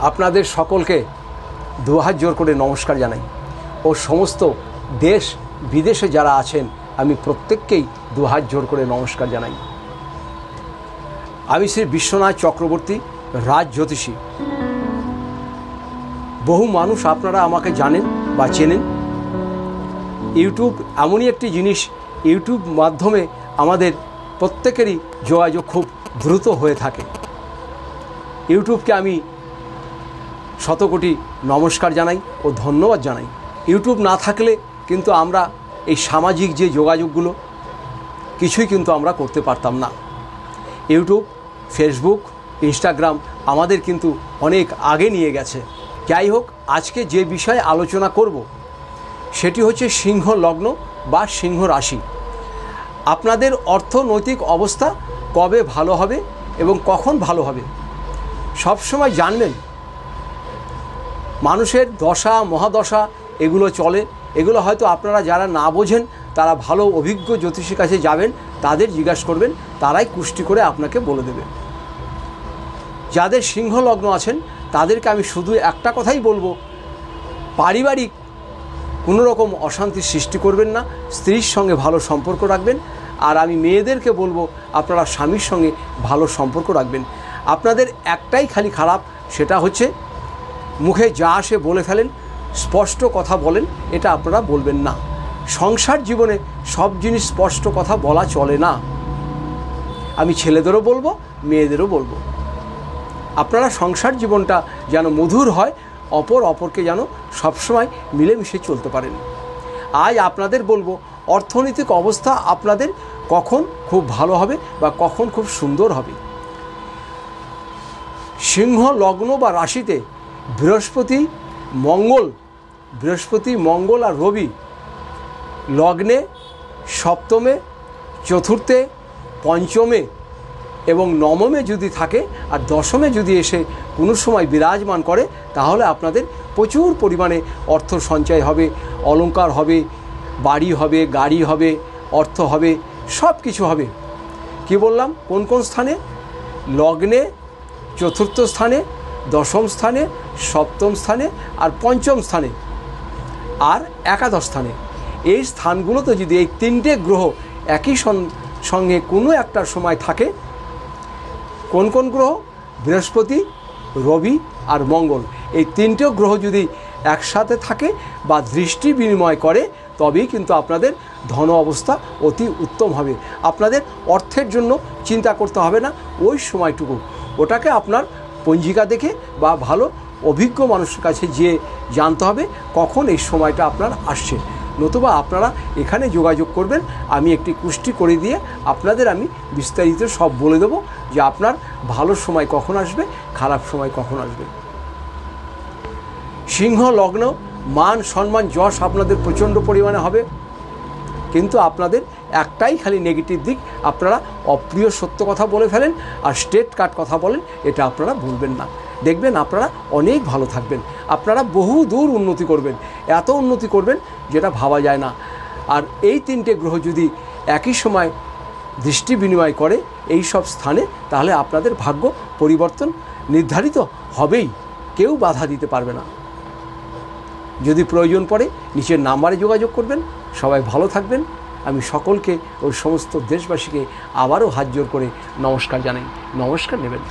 আপনাদের সকলকে দুহাত জোর করে নমস্কার জানাই ও সমস্ত দেশ বিদেশে যারা আছেন আমি প্রত্যেককেই দুহাত জোর করে নমস্কার জানাই। আমি শ্রী বিশ্বনাথ চক্রবর্তী, রাজ জ্যোতিষী। বহু মানুষ আপনারা আমাকে জানেন বা চেনেন। ইউটিউব এমনই একটি জিনিস, ইউটিউব মাধ্যমে আমাদের প্রত্যেকেরই যোগাযোগ খুব দ্রুত হয়ে থাকে। ইউটিউবকে আমি শতকোটি নমস্কার জানাই ও ধন্যবাদ জানাই। ইউটিউব না থাকলে কিন্তু আমরা এই সামাজিক যে যোগাযোগগুলো কিছুই কিন্তু আমরা করতে পারতাম না। ইউটিউব, ফেসবুক, ইনস্টাগ্রাম আমাদের কিন্তু অনেক আগে নিয়ে গেছে। যাই হোক, আজকে যে বিষয়ে আলোচনা করব সেটি হচ্ছে সিংহ লগ্ন বা সিংহ রাশি। আপনাদের অর্থনৈতিক অবস্থা কবে ভালো হবে এবং কখন ভালো হবে সবসময় জানবেন। মানুষের দশা মহাদশা এগুলো চলে, এগুলো হয়তো আপনারা যারা না বোঝেন তারা ভালো অভিজ্ঞ জ্যোতিষীর কাছে যাবেন, তাদের জিজ্ঞাসা করবেন, তারাই কুষ্টি করে আপনাকে বলে দেবে। যাদের সিংহ লগ্ন আছেন তাদেরকে আমি শুধু একটা কথাই বলবো, পারিবারিক কোনো রকম অশান্তির সৃষ্টি করবেন না, স্ত্রীর সঙ্গে ভালো সম্পর্ক রাখবেন। আর আমি মেয়েদেরকে বলবো আপনারা স্বামীর সঙ্গে ভালো সম্পর্ক রাখবেন। আপনাদের একটাই খালি খারাপ, সেটা হচ্ছে মুখে যা আসে বলে ফেলেন, স্পষ্ট কথা বলেন, এটা আপনারা বলবেন না। সংসার জীবনে সব জিনিস স্পষ্ট কথা বলা চলে না। আমি ছেলেদেরও বলবো, মেয়েদেরও বলবো, আপনারা সংসার জীবনটা যেন মধুর হয়, অপরকে যেন সবসময় মিলেমিশে চলতে পারেন। আজ আপনাদের বলবো অর্থনৈতিক অবস্থা আপনাদের কখন খুব ভালো হবে বা কখন খুব সুন্দর হবে। সিংহ লগ্ন বা রাশিতে বৃহস্পতি, মঙ্গল আর রবি লগ্নে, সপ্তমে, চতুর্থে, পঞ্চমে এবং নবমে যদি থাকে আর দশমে যদি এসে কোনো সময় বিরাজমান করে, তাহলে আপনাদের প্রচুর পরিমাণে অর্থ সঞ্চয় হবে, অলংকার হবে, বাড়ি হবে, গাড়ি হবে, অর্থ হবে, সব কিছু হবে। কি বললাম? কোন কোন স্থানে? লগ্নে, চতুর্থ স্থানে, দশম স্থানে, সপ্তম স্থানে আর পঞ্চম স্থানে আর একাদশ স্থানে। এই স্থানগুলোতে যদি এই তিনটে গ্রহ একই সঙ্গে কোনো একটা সময় থাকে, কোন কোন গ্রহ? বৃহস্পতি, রবি আর মঙ্গল। এই তিনটে গ্রহ যদি একসাথে থাকে বা দৃষ্টি বিনিময় করে, তবেই কিন্তু আপনাদের ধন অবস্থা অতি উত্তম হবে। আপনাদের অর্থের জন্য চিন্তা করতে হবে না ওই সময়টুকু। ওটাকে আপনার পঞ্জিকা দেখে বা ভালো অভিজ্ঞ মানুষের কাছে যেয়ে জানতে হবে কখন এই সময়টা আপনার আসছে। নতুবা আপনারা এখানে যোগাযোগ করবেন, আমি একটি কুষ্টি করে দিয়ে আপনাদের আমি বিস্তারিত সব বলে দেবো যে আপনার ভালো সময় কখন আসবে, খারাপ সময় কখন আসবে। সিংহ লগ্ন, মান সম্মান যশ আপনাদের প্রচণ্ড পরিমাণে হবে, কিন্তু আপনাদের একটাই খালি নেগেটিভ দিক, আপনারা অপ্রিয় সত্য কথা বলে ফেলেন আর স্ট্রেট কাট কথা বলেন, এটা আপনারা ভুলবেন না। দেখবেন আপনারা অনেক ভালো থাকবেন, আপনারা বহু দূর উন্নতি করবেন, এত উন্নতি করবেন যেটা ভাবা যায় না। আর এই তিনটে গ্রহ যদি একই সময় দৃষ্টি বিনিময় করে এই সব স্থানে, তাহলে আপনাদের ভাগ্য পরিবর্তন নির্ধারিত হবেই, কেউ বাধা দিতে পারবে না। যদি প্রয়োজন পড়ে নিচের নাম্বারে যোগাযোগ করবেন। সবাই ভালো থাকবেন। আমি সকলকে ও সমস্ত দেশবাসীকে আবারও হাত জোর করে নমস্কার জানাই। নমস্কার নেবেন।